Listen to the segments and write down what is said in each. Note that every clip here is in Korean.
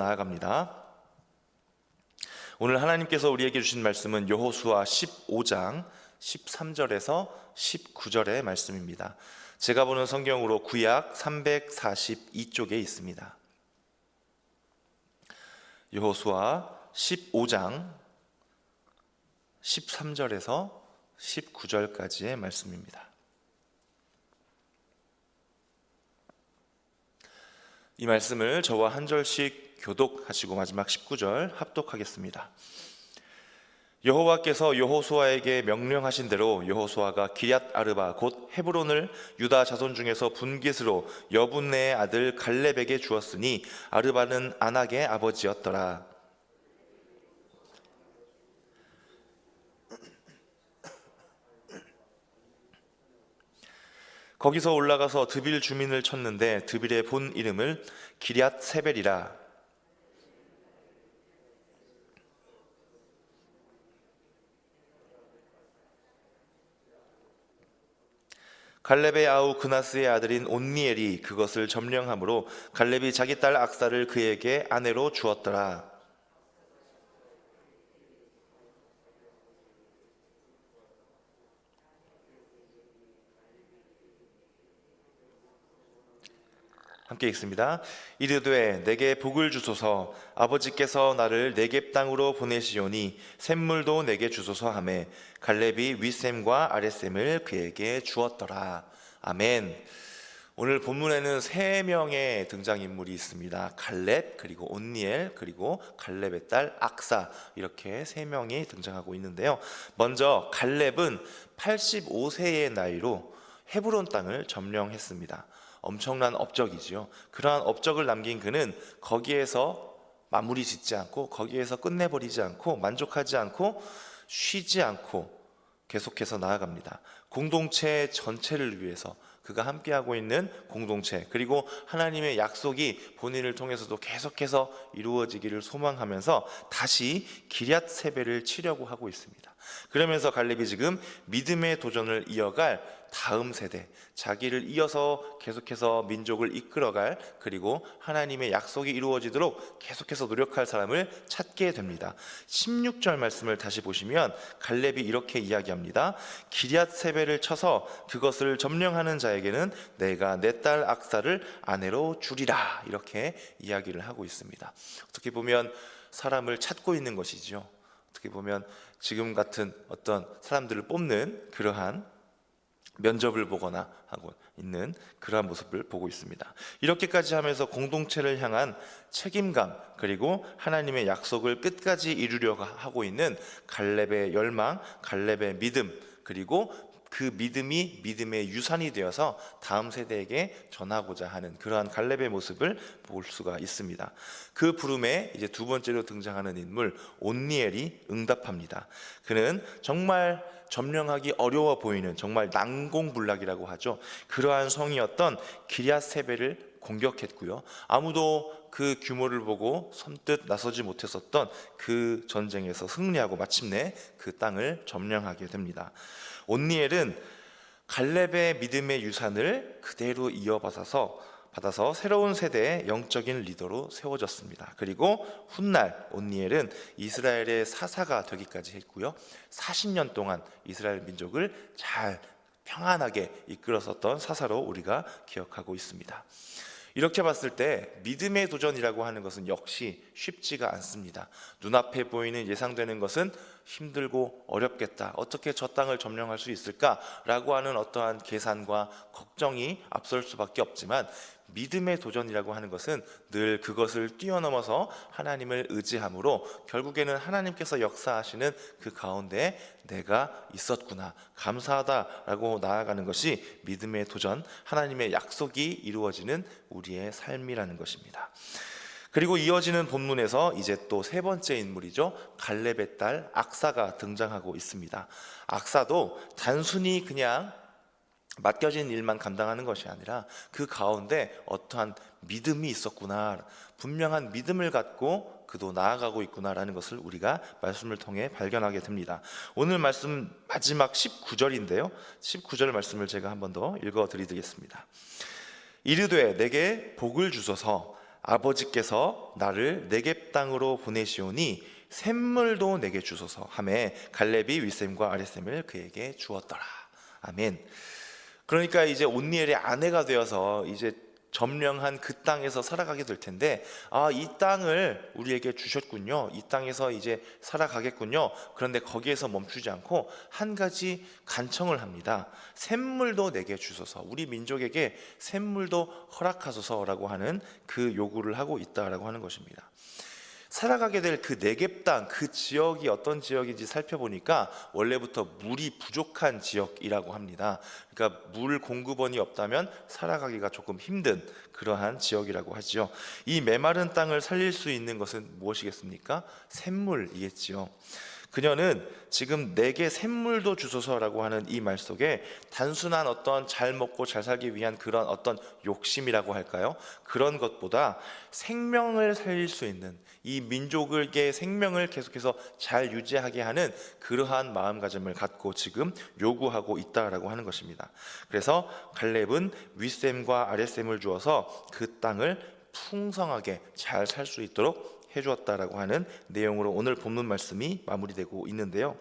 나아갑니다. 오늘 하나님께서 우리에게 주신 말씀은 여호수아 15장 13절에서 19절의 말씀입니다. 제가 보는 성경으로 구약 342쪽에 있습니다. 여호수아 15장 13절에서 19절까지의 말씀입니다. 이 말씀을 저와 한 절씩 교독하시고 마지막 19절 합독하겠습니다. 여호와께서 여호수아에게 명령하신 대로 여호수아가 기럇 아르바 곧 헤브론을 유다 자손 중에서 분깃으로 여분네의 아들 갈렙에게 주었으니 아르바는 아낙의 아버지였더라. 거기서 올라가서 드빌 주민을 쳤는데 드빌의 본 이름을 기럇 세벨이라. 갈렙의 아우 그나스의 아들인 온니엘이 그것을 점령함으로 갈렙이 자기 딸 악사를 그에게 아내로 주었더라. 함께 읽습니다. 이르되 내게 복을 주소서. 아버지께서 나를 네겝 땅으로 보내시오니 샘물도 내게 주소서 하매 갈렙이 윗샘과 아랫샘을 그에게 주었더라. 아멘. 오늘 본문에는 세 명의 등장인물이 있습니다. 갈렙, 그리고 온니엘, 그리고 갈렙의 딸 악사, 이렇게 세 명이 등장하고 있는데요. 먼저 갈렙은 85세의 나이로 헤브론 땅을 점령했습니다. 엄청난 업적이지요. 그러한 업적을 남긴 그는 거기에서 마무리 짓지 않고, 거기에서 끝내버리지 않고, 만족하지 않고, 쉬지 않고 계속해서 나아갑니다. 공동체 전체를 위해서, 그가 함께하고 있는 공동체, 그리고 하나님의 약속이 본인을 통해서도 계속해서 이루어지기를 소망하면서 다시 기럇 세벨을 치려고 하고 있습니다. 그러면서 갈렙이 지금 믿음의 도전을 이어갈 다음 세대, 자기를 이어서 계속해서 민족을 이끌어갈, 그리고 하나님의 약속이 이루어지도록 계속해서 노력할 사람을 찾게 됩니다. 16절 말씀을 다시 보시면 갈렙이 이렇게 이야기합니다. 기럇 세벨을 쳐서 그것을 점령하는 자에게는 내가 내 딸 악사를 아내로 주리라, 이렇게 이야기를 하고 있습니다. 어떻게 보면 사람을 찾고 있는 것이죠. 어떻게 보면 지금 같은 어떤 사람들을 뽑는 그러한 면접을 보거나 하고 있는 그러한 모습을 보고 있습니다. 이렇게까지 하면서 공동체를 향한 책임감, 그리고 하나님의 약속을 끝까지 이루려고 하고 있는 갈렙의 열망, 갈렙의 믿음, 그리고 그 믿음이 믿음의 유산이 되어서 다음 세대에게 전하고자 하는 그러한 갈렙의 모습을 볼 수가 있습니다. 그 부름에 이제 두 번째로 등장하는 인물 온니엘이 응답합니다. 그는 정말 점령하기 어려워 보이는, 정말 난공불락이라고 하죠. 그러한 성이었던 기럇 세벨을 공격했고요. 아무도 그 규모를 보고 선뜻 나서지 못했었던 그 전쟁에서 승리하고 마침내 그 땅을 점령하게 됩니다. 온니엘은 갈렙의 믿음의 유산을 그대로 이어받아서 새로운 세대의 영적인 리더로 세워졌습니다. 그리고 훗날 온니엘은 이스라엘의 사사가 되기까지 했고요. 40년 동안 이스라엘 민족을 잘 평안하게 이끌었었던 사사로 우리가 기억하고 있습니다. 이렇게 봤을 때 믿음의 도전이라고 하는 것은 역시 쉽지가 않습니다. 눈앞에 보이는 예상되는 것은 힘들고 어렵겠다, 어떻게 저 땅을 점령할 수 있을까라고 하는 어떠한 계산과 걱정이 앞설 수밖에 없지만, 믿음의 도전이라고 하는 것은 늘 그것을 뛰어넘어서 하나님을 의지함으로 결국에는 하나님께서 역사하시는 그 가운데 내가 있었구나, 감사하다라고 나아가는 것이 믿음의 도전, 하나님의 약속이 이루어지는 우리의 삶이라는 것입니다. 그리고 이어지는 본문에서 이제 또 세 번째 인물이죠. 갈렙의 딸 악사가 등장하고 있습니다. 악사도 단순히 그냥 맡겨진 일만 감당하는 것이 아니라 그 가운데 어떠한 믿음이 있었구나, 분명한 믿음을 갖고 그도 나아가고 있구나라는 것을 우리가 말씀을 통해 발견하게 됩니다. 오늘 말씀 마지막 19절인데요 19절 말씀을 제가 한 번 더 읽어드리겠습니다. 이르되 내게 복을 주소서. 아버지께서 나를 네겝 땅으로 보내시오니 샘물도 내게 주소서 하매 갈렙이 윗샘과 아랫샘을 그에게 주었더라. 아멘. 그러니까 이제 온니엘의 아내가 되어서 이제 점령한 그 땅에서 살아가게 될 텐데, 이 땅을 우리에게 주셨군요. 이 땅에서 이제 살아가겠군요. 그런데 거기에서 멈추지 않고 한 가지 간청을 합니다. 샘물도 내게 주소서, 우리 민족에게 샘물도 허락하소서라고 하는 그 요구를 하고 있다라고 하는 것입니다. 살아가게 될 그 네겝 땅, 그 지역이 어떤 지역인지 살펴보니까 원래부터 물이 부족한 지역이라고 합니다. 그러니까 물 공급원이 없다면 살아가기가 조금 힘든 그러한 지역이라고 하지요. 이 메마른 땅을 살릴 수 있는 것은 무엇이겠습니까? 샘물이겠지요. 그녀는 지금 내게 샘물도 주소서라고 하는 이 말 속에 단순한 어떤 잘 먹고 잘 살기 위한 그런 어떤 욕심이라고 할까요? 그런 것보다 생명을 살릴 수 있는, 이 민족의 생명을 계속해서 잘 유지하게 하는 그러한 마음가짐을 갖고 지금 요구하고 있다라고 하는 것입니다. 그래서 갈렙은 윗샘과 아랫샘을 주어서 그 땅을 풍성하게 잘 살 수 있도록 해주었다라고 하는 내용으로 오늘 본문 말씀이 마무리되고 있는데요.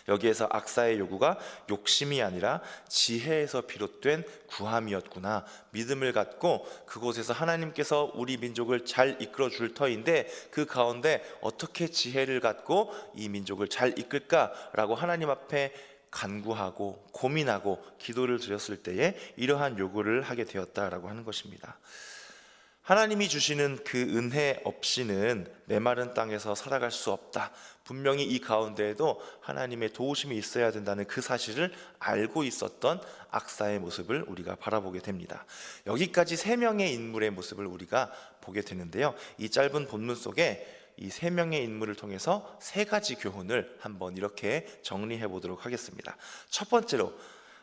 여기에서 악사의 요구가 욕심이 아니라 지혜에서 비롯된 구함이었구나, 믿음을 갖고 그곳에서 하나님께서 우리 민족을 잘 이끌어 줄 터인데 그 가운데 어떻게 지혜를 갖고 이 민족을 잘 이끌까라고 하나님 앞에 간구하고 고민하고 기도를 드렸을 때에 이러한 요구를 하게 되었다라고 하는 것입니다. 하나님이 주시는 그 은혜 없이는 메마른 땅에서 살아갈 수 없다. 분명히 이 가운데에도 하나님의 도우심이 있어야 된다는 그 사실을 알고 있었던 악사의 모습을 우리가 바라보게 됩니다. 여기까지 세 명의 인물의 모습을 우리가 보게 되는데요. 이 짧은 본문 속에 이 세 명의 인물을 통해서 세 가지 교훈을 한번 이렇게 정리해 보도록 하겠습니다. 첫 번째로,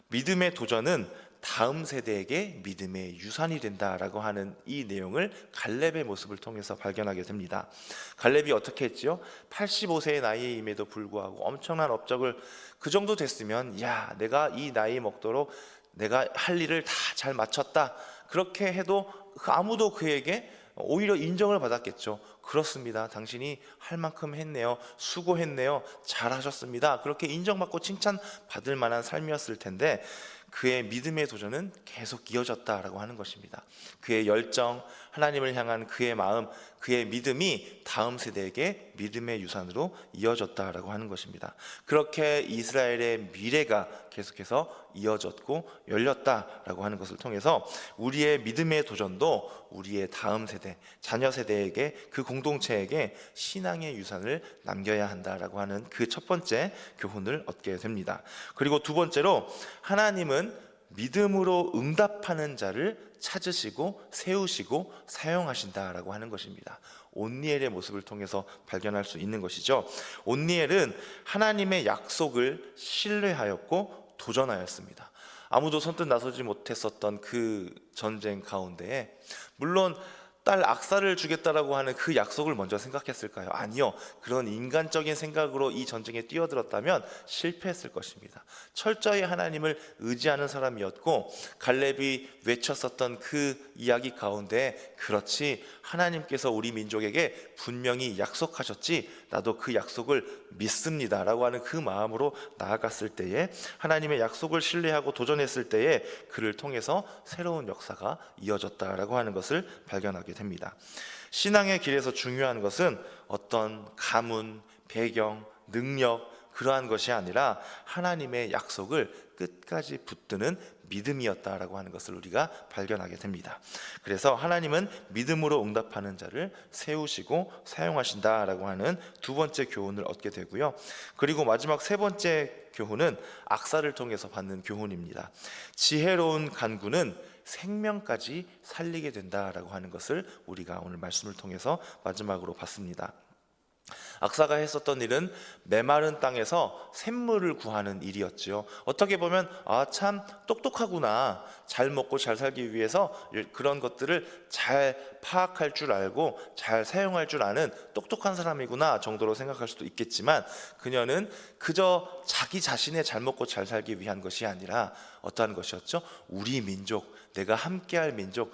믿음의 도전은 다음 세대에게 믿음의 유산이 된다라고 하는 이 내용을 갈렙의 모습을 통해서 발견하게 됩니다. 갈렙이 어떻게 했지요? 85세의 나이임에도 불구하고 엄청난 업적을, 그 정도 됐으면 야, 내가 이 나이 먹도록 내가 할 일을 다 잘 마쳤다, 그렇게 해도 아무도 그에게 오히려 인정을 받았겠죠. 그렇습니다, 당신이 할 만큼 했네요, 수고했네요, 잘하셨습니다, 그렇게 인정받고 칭찬받을 만한 삶이었을 텐데 그의 믿음의 도전은 계속 이어졌다라고 하는 것입니다. 그의 열정, 하나님을 향한 그의 마음, 그의 믿음이 다음 세대에게 믿음의 유산으로 이어졌다라고 하는 것입니다. 그렇게 이스라엘의 미래가 계속해서 이어졌고 열렸다라고 하는 것을 통해서 우리의 믿음의 도전도 우리의 다음 세대, 자녀 세대에게, 그 공동체에게 신앙의 유산을 남겨야 한다라고 하는 그 첫 번째 교훈을 얻게 됩니다. 그리고 두 번째로, 하나님은 믿음으로 응답하는 자를 찾으시고 세우시고 사용하신다라고 하는 것입니다. 온니엘의 모습을 통해서 발견할 수 있는 것이죠. 온니엘은 하나님의 약속을 신뢰하였고 도전하였습니다. 아무도 선뜻 나서지 못했었던 그 전쟁 가운데에 물론 딸 악사를 주겠다라고 하는 그 약속을 먼저 생각했을까요? 아니요. 그런 인간적인 생각으로 이 전쟁에 뛰어들었다면 실패했을 것입니다. 철저히 하나님을 의지하는 사람이었고, 갈렙이 외쳤었던 그 이야기 가운데, 그렇지, 하나님께서 우리 민족에게 분명히 약속하셨지, 나도 그 약속을 믿습니다 라고 하는 그 마음으로 나아갔을 때에, 하나님의 약속을 신뢰하고 도전했을 때에 그를 통해서 새로운 역사가 이어졌다라고 하는 것을 발견하게 됩니다. 신앙의 길에서 중요한 것은 어떤 가문, 배경, 능력, 그러한 것이 아니라 하나님의 약속을 끝까지 붙드는 믿음이었다라고 하는 것을 우리가 발견하게 됩니다. 그래서 하나님은 믿음으로 응답하는 자를 세우시고 사용하신다라고 하는 두 번째 교훈을 얻게 되고요. 그리고 마지막 세 번째 교훈은 악사를 통해서 받는 교훈입니다. 지혜로운 간구는 생명까지 살리게 된다라고 하는 것을 우리가 오늘 말씀을 통해서 마지막으로 봤습니다. 악사가 했었던 일은 메마른 땅에서 샘물을 구하는 일이었지요. 어떻게 보면 참 똑똑하구나, 잘 먹고 잘 살기 위해서 그런 것들을 잘 파악할 줄 알고 잘 사용할 줄 아는 똑똑한 사람이구나 정도로 생각할 수도 있겠지만, 그녀는 그저 자기 자신의 잘 먹고 잘 살기 위한 것이 아니라 어떠한 것이었죠? 우리 민족, 내가 함께할 민족,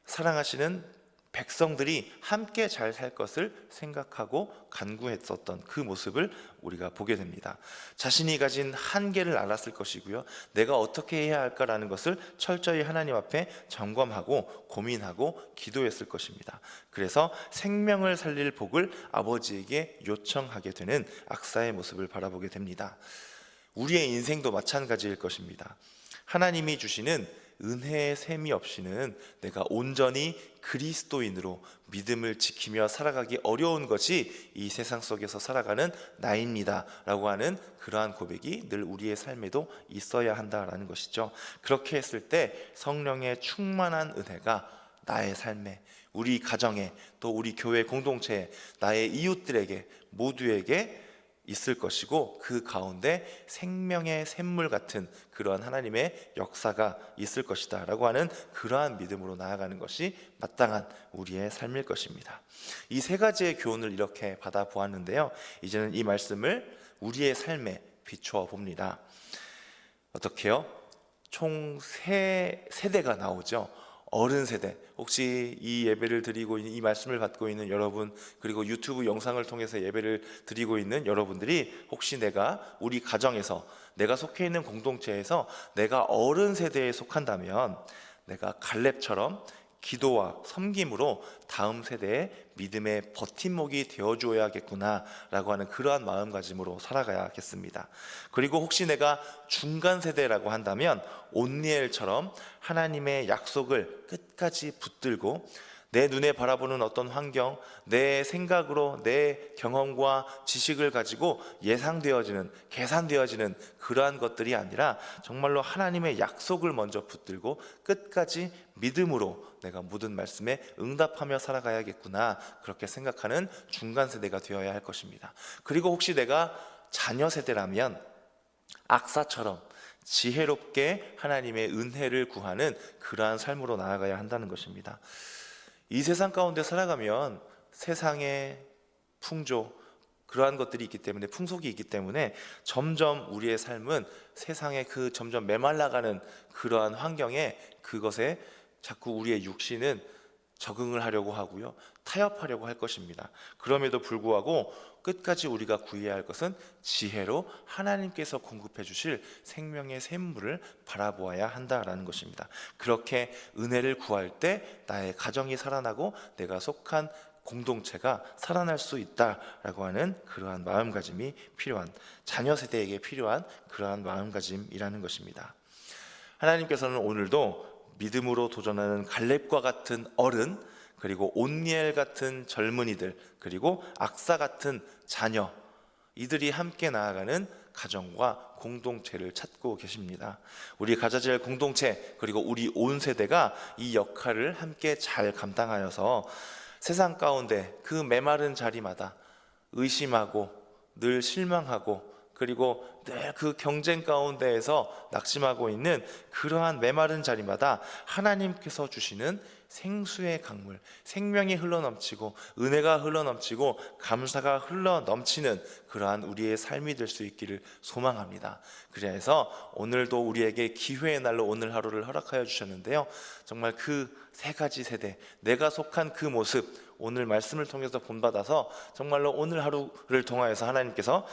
사랑하시는 백성들이 함께 잘 살 것을 생각하고 간구했었던 그 모습을 우리가 보게 됩니다. 자신이 가진 한계를 알았을 것이고요, 내가 어떻게 해야 할까라는 것을 철저히 하나님 앞에 점검하고 고민하고 기도했을 것입니다. 그래서 생명을 살릴 복을 아버지에게 요청하게 되는 악사의 모습을 바라보게 됩니다. 우리의 인생도 마찬가지일 것입니다. 하나님이 주시는 은혜의 셈이 없이는 내가 온전히 그리스도인으로 믿음을 지키며 살아가기 어려운 것이 이 세상 속에서 살아가는 나입니다 라고 하는 그러한 고백이 늘 우리의 삶에도 있어야 한다라는 것이죠. 그렇게 했을 때 성령의 충만한 은혜가 나의 삶에, 우리 가정에, 또 우리 교회 공동체에, 나의 이웃들에게 모두에게 있을 것이고, 그 가운데 생명의 샘물 같은 그러한 하나님의 역사가 있을 것이다 라고 하는 그러한 믿음으로 나아가는 것이 마땅한 우리의 삶일 것입니다. 이 세 가지의 교훈을 이렇게 받아보았는데요, 이제는 이 말씀을 우리의 삶에 비추어 봅니다. 어떻게요? 총 세 세대가 나오죠. 어른 세대, 혹시 이 예배를 드리고 있는, 이 말씀을 받고 있는 여러분, 그리고 유튜브 영상을 통해서 예배를 드리고 있는 여러분들이, 혹시 내가 우리 가정에서, 내가 속해 있는 공동체에서 내가 어른 세대에 속한다면 내가 갈렙처럼 기도와 섬김으로 다음 세대의 믿음의 버팀목이 되어줘야겠구나 라고 하는 그러한 마음가짐으로 살아가야겠습니다. 그리고 혹시 내가 중간 세대라고 한다면 온니엘처럼 하나님의 약속을 끝까지 붙들고 내 눈에 바라보는 어떤 환경, 내 생각으로, 내 경험과 지식을 가지고 예상되어지는, 계산되어지는 그러한 것들이 아니라 정말로 하나님의 약속을 먼저 붙들고 끝까지 믿음으로 내가 모든 말씀에 응답하며 살아가야겠구나, 그렇게 생각하는 중간 세대가 되어야 할 것입니다. 그리고 혹시 내가 자녀 세대라면 악사처럼 지혜롭게 하나님의 은혜를 구하는 그러한 삶으로 나아가야 한다는 것입니다. 이 세상 가운데 살아가면 세상의 풍조, 그러한 것들이 있기 때문에, 풍속이 있기 때문에 점점 우리의 삶은 세상의 그 점점 메말라가는 그러한 환경에, 그것에 자꾸 우리의 육신은 적응을 하려고 하고요, 타협하려고 할 것입니다. 그럼에도 불구하고 끝까지 우리가 구해야 할 것은 지혜로 하나님께서 공급해 주실 생명의 샘물을 바라보아야 한다라는 것입니다. 그렇게 은혜를 구할 때 나의 가정이 살아나고 내가 속한 공동체가 살아날 수 있다라고 하는 그러한 마음가짐이 필요한, 자녀 세대에게 필요한 그러한 마음가짐이라는 것입니다. 하나님께서는 오늘도 믿음으로 도전하는 갈렙과 같은 어른, 그리고 온니엘 같은 젊은이들, 그리고 악사 같은 자녀, 이들이 함께 나아가는 가정과 공동체를 찾고 계십니다. 우리 가자젤 공동체, 그리고 우리 온 세대가 이 역할을 함께 잘 감당하여서 세상 가운데 그 메마른 자리마다 의심하고 늘 실망하고, 그리고 늘 그 경쟁 가운데에서 낙심하고 있는 그러한 메마른 자리마다 하나님께서 주시는 생수의 강물, 생명이 흘러넘치고 은혜가 흘러넘치고 감사가 흘러넘치는 그러한 우리의 삶이 될 수 있기를 소망합니다. 그래서 오늘도 우리에게 기회의 날로 오늘 하루를 허락하여 주셨는데요, 정말 그 세 가지 세대, 내가 속한 그 모습, 오늘 말씀을 통해서 본받아서 정말로 오늘 하루를 통하여서 하나님께서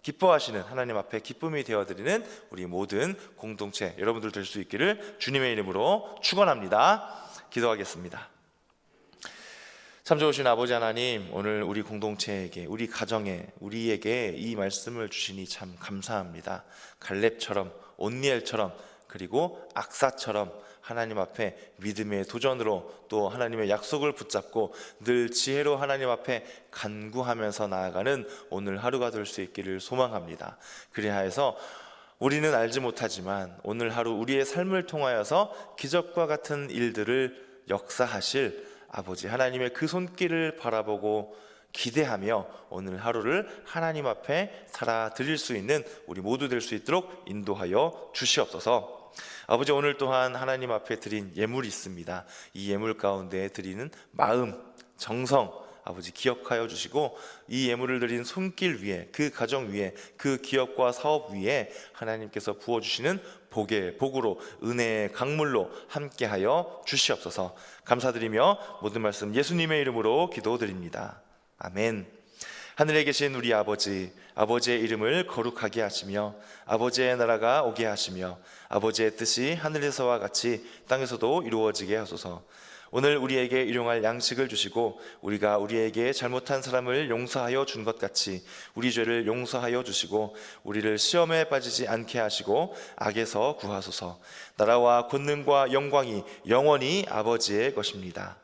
기뻐하시는, 하나님 앞에 기쁨이 되어드리는 우리 모든 공동체 여러분들 될 수 있기를 주님의 이름으로 축원합니다. 기도하겠습니다. 참 좋으신 아버지 하나님, 오늘 우리 공동체에게, 우리 가정에, 우리에게 이 말씀을 주시니 참 감사합니다. 갈렙처럼, 온니엘처럼, 그리고 악사처럼 하나님 앞에 믿음의 도전으로, 또 하나님의 약속을 붙잡고 늘 지혜로 하나님 앞에 간구하면서 나아가는 오늘 하루가 될 수 있기를 소망합니다. 그리하여서 우리는 알지 못하지만 오늘 하루 우리의 삶을 통하여서 기적과 같은 일들을 역사하실 아버지 하나님의 그 손길을 바라보고 기대하며 오늘 하루를 하나님 앞에 살아드릴 수 있는 우리 모두 될 수 있도록 인도하여 주시옵소서. 아버지, 오늘 또한 하나님 앞에 드린 예물이 있습니다. 이 예물 가운데 드리는 마음, 정성, 아버지 기억하여 주시고, 이 예물을 드린 손길 위에, 그 가정 위에, 그 기업과 사업 위에 하나님께서 부어주시는 복의 복으로 은혜의 강물로 함께하여 주시옵소서. 감사드리며 모든 말씀 예수님의 이름으로 기도드립니다. 아멘. 하늘에 계신 우리 아버지, 아버지의 이름을 거룩하게 하시며 아버지의 나라가 오게 하시며 아버지의 뜻이 하늘에서와 같이 땅에서도 이루어지게 하소서. 오늘 우리에게 일용할 양식을 주시고 우리가 우리에게 잘못한 사람을 용서하여 준 것 같이 우리 죄를 용서하여 주시고 우리를 시험에 빠지지 않게 하시고 악에서 구하소서. 나라와 권능과 영광이 영원히 아버지의 것입니다.